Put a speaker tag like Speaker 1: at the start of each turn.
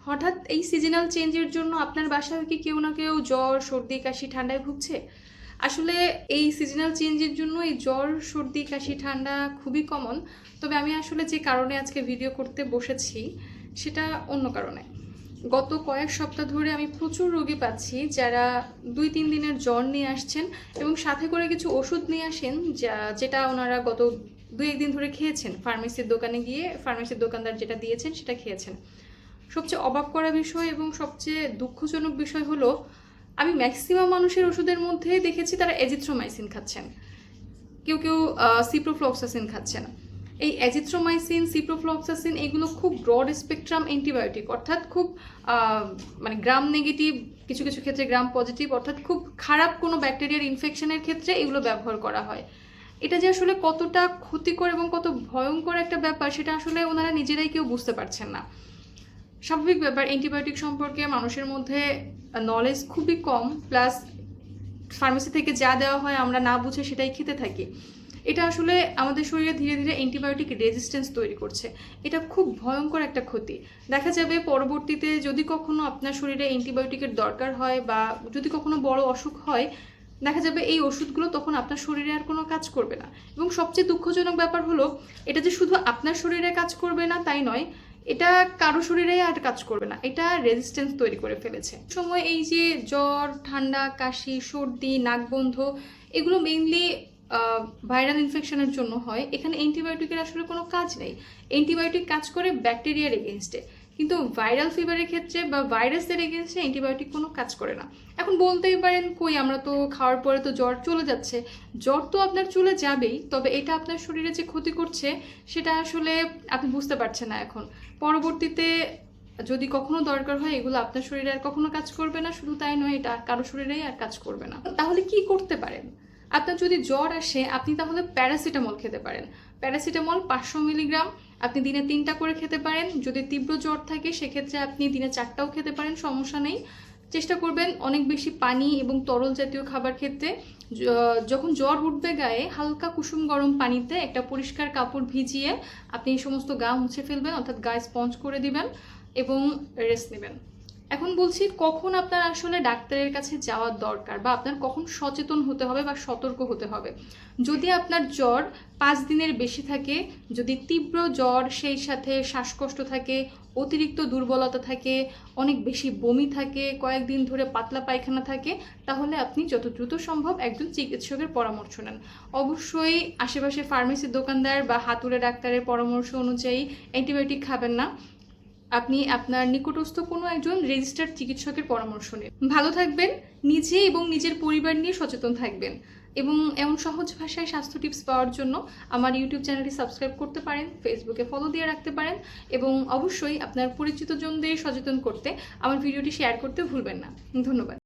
Speaker 1: হঠাৎ এই সিজনাল চেঞ্জের জন্য আপনার বাসায় কি কেউ না কেউ জ্বর, সর্দি, কাশি, ঠান্ডায় ভুগছে? আসলে এই সিজনাল চেঞ্জের জন্য এই জ্বর, সর্দি, কাশি, ঠান্ডা খুবই কমন। তবে আমি আসলে যে কারণে আজকে ভিডিও করতে বসেছি সেটা অন্য কারণে। গত কয়েক সপ্তাহ ধরে আমি প্রচুর রোগী পাচ্ছি যারা 2-3 দিনের জ্বর নিয়ে আসছেন এবং সাথে করে কিছু ওষুধ নিয়ে আসেন যেটা ওনারা গত 2-1 দিন ধরে খেয়েছেন। ফার্মেসির দোকানে গিয়ে ফার্মেসির দোকানদার যেটা দিয়েছেন সেটা খেয়েছেন। সবচেয়ে অবাক করা বিষয় এবং সবচেয়ে দুঃখজনক বিষয় হলো আমি ম্যাক্সিমাম মানুষের ওষুধের মধ্যে দেখেছি তারা এজিথ্রোমাইসিন খাচ্ছেন, কেউ কেউ সিপ্রোফ্লক্সাসিন খাচ্ছেন। এই অ্যাজিথ্রোমাইসিন, সিপ্রোফ্লক্সাসিন এগুলো খুব ব্রড স্পেকট্রাম অ্যান্টিবায়োটিক, অর্থাৎ খুব মানে গ্রাম নেগেটিভ, কিছু কিছু ক্ষেত্রে গ্রাম পজিটিভ, অর্থাৎ খুব খারাপ কোনো ব্যাকটেরিয়ার ইনফেকশনের ক্ষেত্রে এগুলো ব্যবহার করা হয়। এটা যে আসলে কতটা ক্ষতিকর এবং কত ভয়ঙ্কর একটা ব্যাপার সেটা আসলে ওনারা নিজেরাই কেউ বুঝতে পারছেন না। স্বাভাবিক ব্যাপার, অ্যান্টিবায়োটিক সম্পর্কে মানুষের মধ্যে নলেজ খুবই কম, প্লাস ফার্মেসি থেকে যা দেওয়া হয় আমরা না বুঝে সেটাই খেতে থাকি। এটা আসলে আমাদের শরীরে ধীরে ধীরে অ্যান্টিবায়োটিক রেজিস্ট্যান্স তৈরি করছে। এটা খুব ভয়ঙ্কর একটা ক্ষতি। দেখা যাবে পরবর্তীতে যদি কখনো আপনার শরীরে অ্যান্টিবায়োটিকের দরকার হয় বা যদি কখনো বড় অসুখ হয়, দেখা যাবে এই ওষুধগুলো তখন আপনার শরীরে আর কোনো কাজ করবে না। এবং সবচেয়ে দুঃখজনক ব্যাপার হলো এটা যে শুধু আপনার শরীরে কাজ করবে না তাই নয়, এটা কারো শরীরে আর কাজ করবে না, এটা রেজিস্ট্যান্স তৈরি করে ফেলেছে। সময় এই যে জ্বর, ঠান্ডা, কাশি, সর্দি, নাকবন্ধ এগুলো মেইনলি ভাইরাল ইনফেকশনের জন্য হয়। এখানে অ্যান্টিবায়োটিকের আসলে কোনো কাজ নেই। অ্যান্টিবায়োটিক কাজ করে ব্যাকটেরিয়ার এগেনস্টে, কিন্তু ভাইরাল ফিভারের ক্ষেত্রে বা ভাইরাসের এগেনস্টে অ্যান্টিবায়োটিক কোনো কাজ করে না। এখন বলতেই পারেন কই আমরা তো খাওয়ার পরে তো জ্বর চলে যাচ্ছে। জ্বর তো আপনার চলে যাবেই, তবে এটা আপনার শরীরে যে ক্ষতি করছে সেটা আসলে আপনি বুঝতে পারছেন না এখন। পরবর্তীতে যদি কখনো দরকার হয় এগুলো আপনার শরীরে আর কখনো কাজ করবে না। শুধু তাই নয়, এটা কারো শরীরেই আর কাজ করবে না। তাহলে কি করতে পারেন? আপনার যদি জ্বর আসে আপনি তাহলে প্যারাসিটামল খেতে পারেন। প্যারাসিটামল 500 মিলিগ্রাম আপনি দিনে 3টা করে খেতে পারেন। যদি তীব্র জ্বর থাকে সেক্ষেত্রে আপনি দিনে 4টাও খেতে পারেন, সমস্যা নেই। চেষ্টা করবেন অনেক বেশি পানি এবং তরল জাতীয় খাবার খেতে। যখন জ্বর উঠবে গায়ে হালকা কুসুম গরম পানিতে একটা পরিষ্কার কাপড় ভিজিয়ে আপনি এই সমস্ত গা মুছে ফেলবেন, অর্থাৎ গায়ে স্পঞ্জ করে দিবেন এবং রেস্ট নেবেন। এখন বলছি কখন আপনার আসলে ডাক্তারের কাছে যাওয়ার দরকার বা আপনার কখন সচেতন হতে হবে বা সতর্ক হতে হবে। যদি আপনার জ্বর 5 দিনের বেশি থাকে, যদি তীব্র জ্বর সেই সাথে শ্বাসকষ্ট থাকে, অতিরিক্ত দুর্বলতা থাকে, অনেক বেশি বমি থাকে, কয়েকদিন ধরে পাতলা পায়খানা থাকে, তাহলে আপনি যত দ্রুত সম্ভব একজন চিকিৎসকের পরামর্শ নেন। অবশ্যই আশেপাশে ফার্মেসির দোকানদার বা হাতুড়ে ডাক্তারের পরামর্শ অনুযায়ী অ্যান্টিবায়োটিক খাবেন না। আপনি আপনার নিকটস্থ কোনো একজন রেজিস্টার্ড চিকিৎসকের পরামর্শ নিন। ভালো থাকবেন, নিজে এবং নিজের পরিবার নিয়ে সচেতন থাকবেন। এবং এমন সহজ ভাষায় স্বাস্থ্য টিপস পাওয়ার জন্য আমার ইউটিউব চ্যানেলটি সাবস্ক্রাইব করতে পারেন, ফেসবুকে ফলো দিয়ে রাখতে পারেন এবং অবশ্যই আপনার পরিচিতজনদের সচেতন করতে আমার ভিডিওটি শেয়ার করতে ভুলবেন না। ধন্যবাদ।